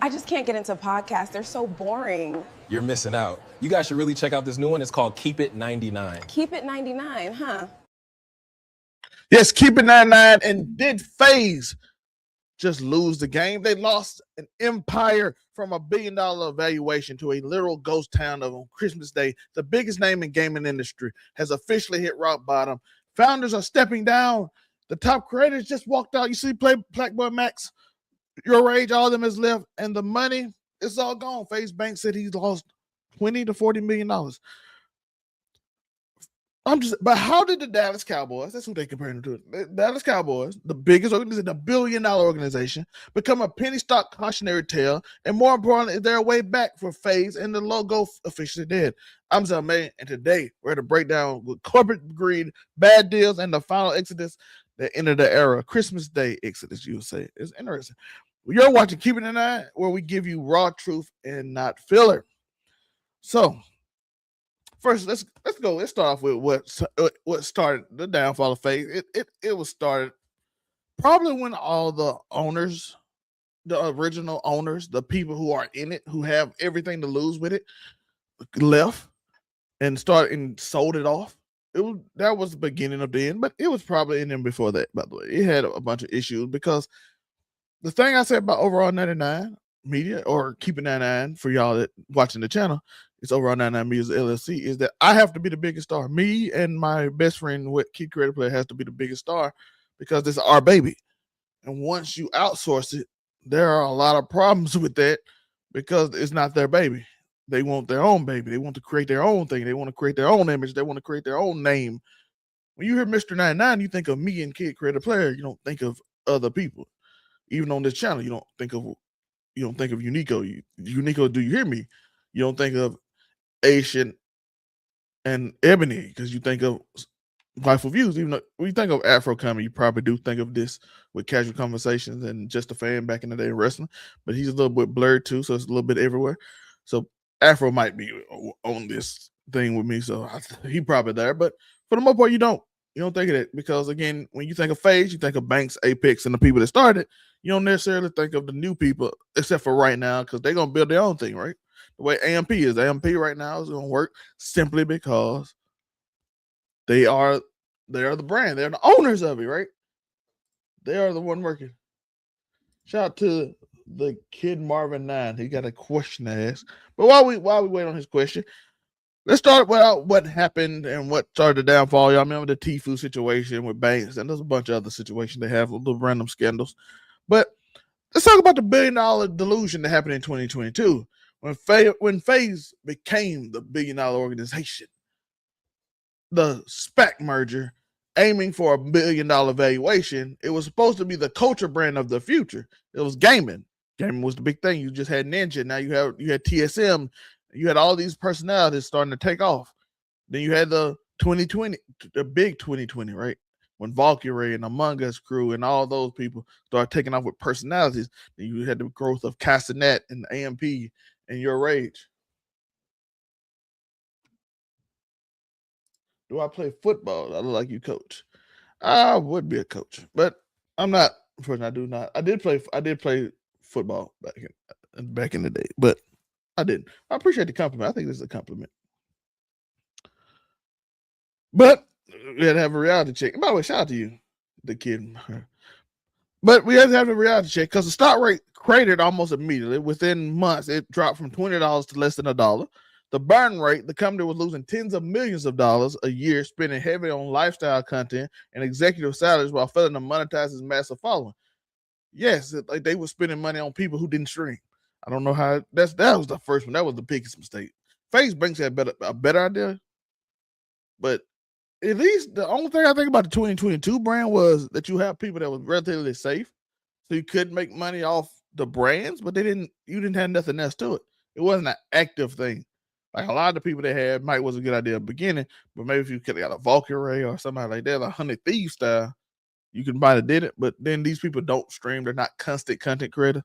I just can't get into podcasts. They're so boring. You're missing out. You guys should really check out this new one. It's called Keep It 99. Keep It 99, huh? Yes, Keep It 99. And did FaZe just lose the game? They lost an empire from $1 billion valuation to a literal ghost town on Christmas Day. The biggest name in gaming industry has officially hit rock bottom. Founders are stepping down. The top creators just walked out. You see, Blackboy Max, Your Rage, all of them has left, and the money is all gone. FaZe Bank said he's lost $20 to $40 million. But how did the Dallas Cowboys, that's who they comparing to, the Dallas Cowboys, the biggest organization, the $1 billion organization, become a penny stock cautionary tale, and more importantly, they're way back for FaZe, and the logo officially dead. I'm Zalmay, and today we're to break down with corporate greed, bad deals, and the final exodus that ended the era. Christmas Day exodus, you would say. It's interesting. You're watching Keep It 99, where we give you raw truth and not filler. So, first, let's go. Let's start off with what started the downfall of FaZe. It was started probably when all the owners, the original owners, the people who are in it, who have everything to lose with it, left and started and sold it off. That was the beginning of the end, but it was probably in them before that. By the way, it had a bunch of issues because the thing I said about Overall 99 Media, or Keep It 99 for y'all that watching the channel, it's Overall 99 Media's LLC, is that I have to be the biggest star. Me and my best friend, what Key Creator Player, has to be the biggest star because it's our baby. And once you outsource it, there are a lot of problems with that because it's not their baby. They want their own baby. They want to create their own thing. They want to create their own image. They want to create their own name. When you hear Mr. 99, you think of me and Kid Creator Player. You don't think of other people. Even on this channel, you don't think of Unico. Unico, do you hear me? You don't think of Asian and Ebony because you think of Wifeful Views. Even though when you think of Afro comedy, you probably do think of this with Casual Conversations and Just a Fan back in the day in wrestling. But he's a little bit blurred too, so it's a little bit everywhere. So Afro might be on this thing with me, so he probably there. But for the most part, you don't think of it because, again, when you think of FaZe, you think of Banks, Apex, and the people that started. You don't necessarily think of the new people, except for right now, because they're going to build their own thing, right? The way AMP is. AMP right now is going to work simply because they are the brand. They're the owners of it, right? They are the one working. Shout out to the kid Marvin 9. He got a question to ask. But while we wait on his question, let's start with what happened and what started the downfall. Y'all remember the Tfue situation with Banks, and there's a bunch of other situations they have, little random scandals. But let's talk about the $1 billion delusion that happened in 2022 when FaZe became the $1 billion organization. The SPAC merger, aiming for a $1 billion valuation, it was supposed to be the culture brand of the future. It was gaming. Gaming was the big thing. You just had Ninja. Now you had TSM. You had all these personalities starting to take off. Then you had the 2020, the big 2020, right? When Valkyrie and Among Us crew and all those people started taking off with personalities. Then you had the growth of Castanet and AMP and Your Rage. Do I play football? I look like you coach. I would be a coach, but I'm not. I do not. I did play football back in the day, but I didn't. I appreciate the compliment. I think this is a compliment. But we had to have a reality check. By the way, shout out to you, the kid. But we had to have a reality check because the stock rate cratered almost immediately. Within months, it dropped from $20 to less than $1. The burn rate, the company was losing tens of millions of dollars a year, spending heavily on lifestyle content and executive salaries while failing to monetize its massive following. Yes, like they were spending money on people who didn't stream. I don't know how that was the first one. That was the biggest mistake. FaZe Banks had a better idea, but at least the only thing I think about the 2022 brand was that you have people that was relatively safe, so you could make money off the brands, but you didn't have nothing else to it. It wasn't an active thing. Like a lot of the people they had might was a good idea at the beginning, but maybe if you could have got a Valkyrie or somebody like that, like 100 Thieves style, you can might have did it. But then these people don't stream; they're not constant content creators.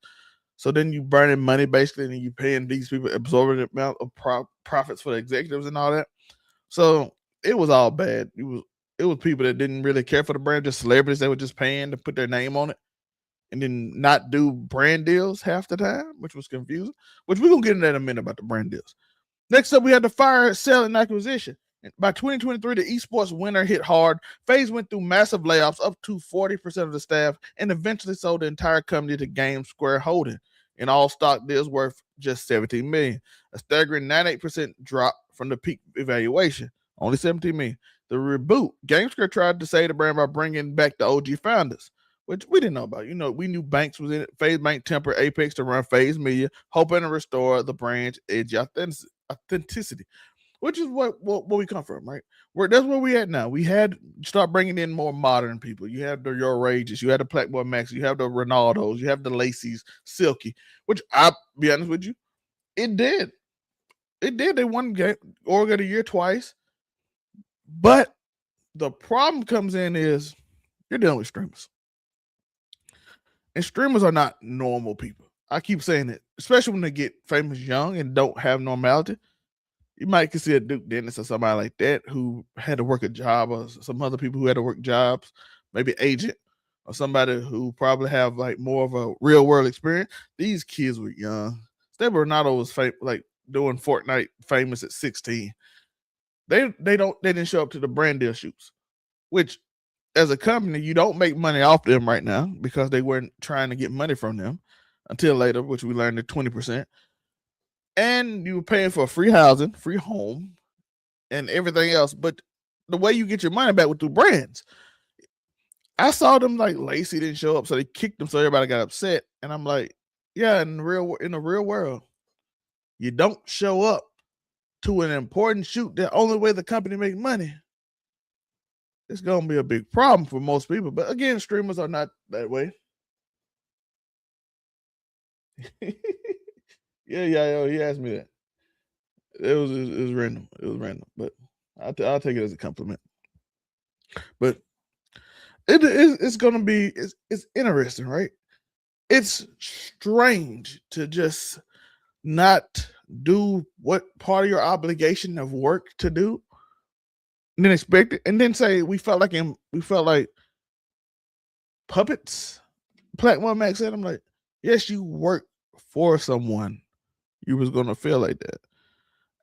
So then you burning money basically, and you paying these people absorbing the amount of profits for the executives and all that. So it was all bad. It was people that didn't really care for the brand, just celebrities that were just paying to put their name on it. and then not do brand deals half the time, which was confusing. Which we're gonna get into that in a minute about the brand deals. Next up, we had the fire sale and acquisition. By 2023, the esports winter hit hard. FaZe went through massive layoffs, up to 40% of the staff, and eventually sold the entire company to Game Square Holding. In all stock deals worth just $17 million, a staggering 98% drop from the peak evaluation. Only $17 million. The reboot, Game Square tried to save the brand by bringing back the OG founders, which we didn't know about. You know, we knew Banks was in it. FaZe Bank tempered Apex to run FaZe Media, hoping to restore the brand's edgy authenticity, which is what we come from, right? That's where we at now. We had start bringing in more modern people. You have your Rages, you have the Blackboy Max, you have the Ronaldos, you have the Lacey's, Silky, which I'll be honest with you, it did. They won Org of the Year twice. But the problem comes in is you're dealing with streamers. And streamers are not normal people. I keep saying it, especially when they get famous young and don't have normality. You might consider Duke Dennis or somebody like that who had to work a job, or some other people who had to work jobs, maybe agent, or somebody who probably have like more of a real world experience. These kids were young. Stephen Ronaldo was like doing Fortnite famous at 16. They didn't show up to the brand deal shoots, which as a company, you don't make money off them right now because they weren't trying to get money from them until later, which we learned at 20%. And you were paying for free housing, free home, and everything else. But the way you get your money back with through brands. I saw them like Lacey didn't show up, so they kicked them, so everybody got upset. And I'm like, yeah, in the real world, you don't show up to an important shoot. The only way the company makes money, it's gonna be a big problem for most people. But again, streamers are not that way. Yeah, he asked me that. It was random. It was random, but I'll take it as a compliment. But it's gonna be it's interesting, right? It's strange to just not do what part of your obligation of work to do, and then expect it, and then say we felt like puppets. Platform Max said, I'm like, yes, you work for someone. You was gonna feel like that.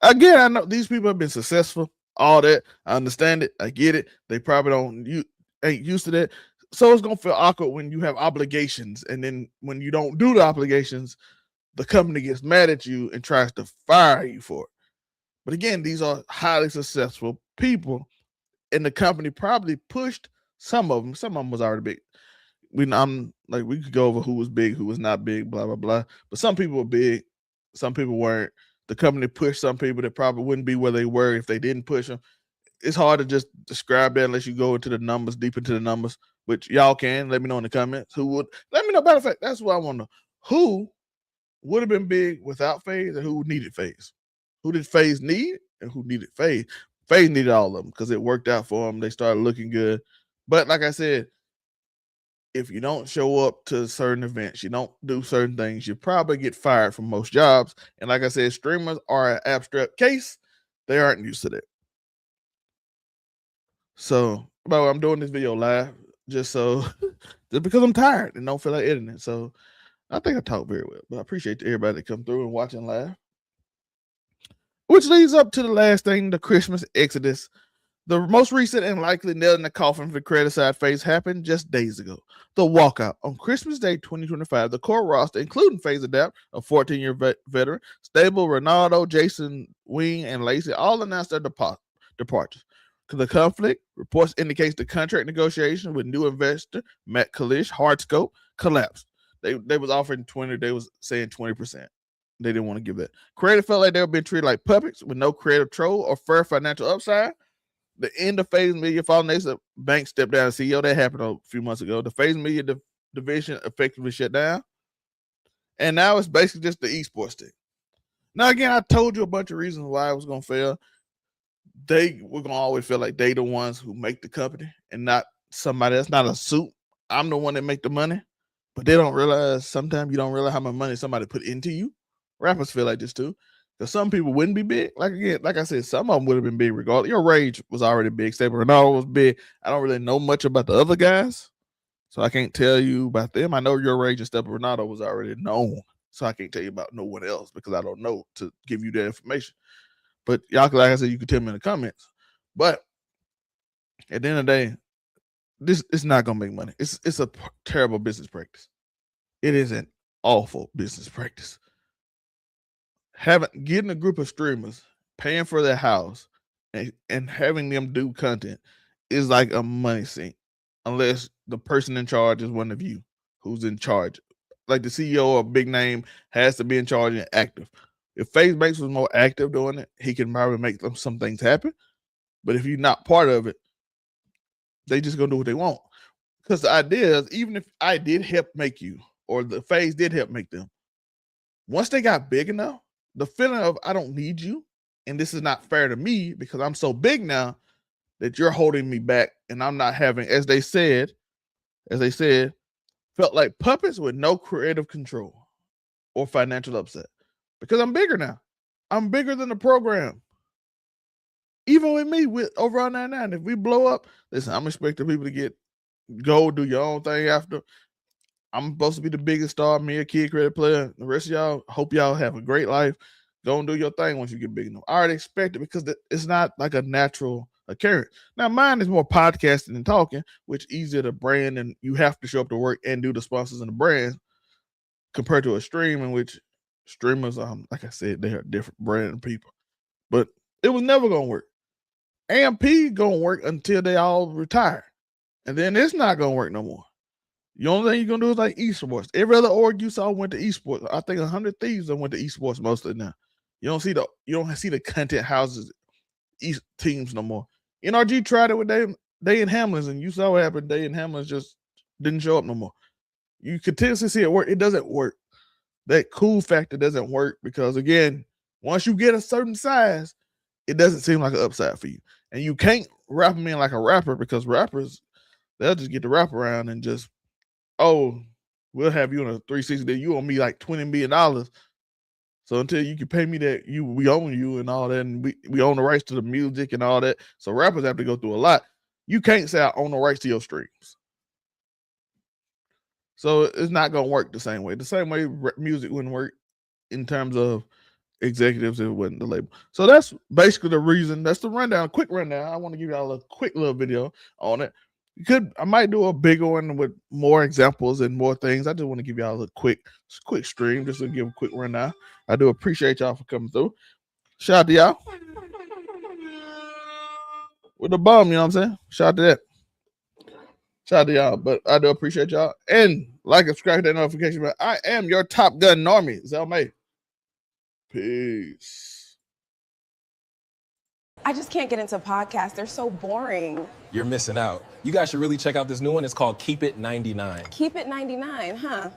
Again, I know these people have been successful, all that. I understand it. I get it. They probably ain't used to that. So it's gonna feel awkward when you have obligations, and then when you don't do the obligations, the company gets mad at you and tries to fire you for it. But again, these are highly successful people, and the company probably pushed some of them. Some of them was already big. We could go over who was big, who was not big, blah blah blah. But some people were big, some people weren't. The company pushed some people that probably wouldn't be where they were if they didn't push them. It's hard to just describe that unless you go into the numbers, deep into the numbers, which y'all can. Let me know in the comments. Let me know. Matter of fact, that's what I want to know. Who would have been big without FaZe, and who needed FaZe? Who did FaZe need, and who needed FaZe? FaZe needed all of them because it worked out for them. They started looking good. But like I said, if you don't show up to certain events, you don't do certain things, you probably get fired from most jobs. And like I said, streamers are an abstract case. They aren't used to that. So, I'm doing this video live just because I'm tired and don't feel like editing it. So I think I talk very well, but I appreciate everybody that come through and watching live. Which leads up to the last thing, the Christmas exodus. The most recent and likely nail in the coffin for the credit side phase happened just days ago. The walkout. On Christmas Day 2025, the core roster, including FaZe Adapt, a 14-year veteran, Stable, Ronaldo, Jason, Wing, and Lacey, all announced their departures. The conflict, reports indicates the contract negotiation with new investor, Matt Kalish, Hardscope, collapsed. They was offering 20, they was saying 20%. They didn't want to give that. Creative felt like they were being treated like puppets with no creative control or fair financial upside. The end of FaZe Media Foundation, Bank stepped down as CEO. That happened a few months ago. The FaZe Media division effectively shut down. And now it's basically just the esports thing. Now, again, I told you a bunch of reasons why it was going to fail. They were going to always feel like they the ones who make the company and not somebody else, not a suit. I'm the one that make the money. But they don't realize, sometimes you don't realize how much money somebody put into you. Rappers feel like this too. Because some people wouldn't be big. Like I said, some of them would have been big regardless. Your Rage was already big. Stable Ronaldo was big. I don't really know much about the other guys. So I can't tell you about them. I know your rage and stuff. Ronaldo was already known. So I can't tell you about no one else because I don't know to give you that information. But y'all, like I said, you can tell me in the comments. But at the end of the day, this is not gonna make money. It's a terrible business practice. It is an awful business practice. Getting a group of streamers, paying for their house, and having them do content is like a money sink, unless the person in charge is one of you who's in charge. Like the CEO or a big name has to be in charge and active. If FaZe Banks was more active doing it, he can probably make some things happen. But if you're not part of it, they just gonna do what they want. Because the idea is, even if I did help make you, or the FaZe did help make them, once they got big enough, the feeling of I don't need you, and this is not fair to me because I'm so big now that you're holding me back, and I'm not having, as they said, felt like puppets with no creative control or financial upset. Because I'm bigger now. I'm bigger than the program. Even with me, with overall 99, if we blow up, listen, I'm expecting people to go do your own thing after. I'm supposed to be the biggest star, me, a kid credit player. The rest of y'all, hope y'all have a great life. Go and do your thing once you get big enough. I already expect it because it's not like a natural occurrence. Now, mine is more podcasting and talking, which is easier to brand, and you have to show up to work and do the sponsors and the brands compared to a stream in which streamers, like I said, they are different brand people. But it was never going to work. AMP going to work until they all retire. And then it's not going to work no more. The only thing you're going to do is like esports. Every other org you saw went to esports. I think 100 Thieves that went to esports most of it now. You don't see the content houses teams no more. NRG tried it with Day and Hamlins, and you saw what happened. Day and Hamlins just didn't show up no more. You continuously see it work. It doesn't work. That cool factor doesn't work because, again, once you get a certain size, it doesn't seem like an upside for you. And you can't wrap them in like a rapper because rappers, they'll just get the wrap around and just, oh, we'll have you on a 360 that you owe me like $20 million. So until you can pay me that, we own you and all that, and we own the rights to the music and all that. So rappers have to go through a lot. You can't say I own the rights to your streams. So it's not going to work the same way. The same way music wouldn't work in terms of executives, it wasn't the label. So that's basically the reason. That's the rundown, a quick rundown. I want to give y'all a quick little video on it. I might do a bigger one with more examples and more things. I just want to give y'all a quick stream just to give a quick rundown. I do appreciate y'all for coming through. Shout out to y'all. With the bum, you know what I'm saying? Shout out to that. Shout out to y'all. But I do appreciate y'all. And like and subscribe to that notification bell. I am your Top Gun Normie, Zelmay. Peace. I just can't get into podcasts. They're so boring. You're missing out. You guys should really check out this new one. It's called Keep It 99. Keep it 99, huh?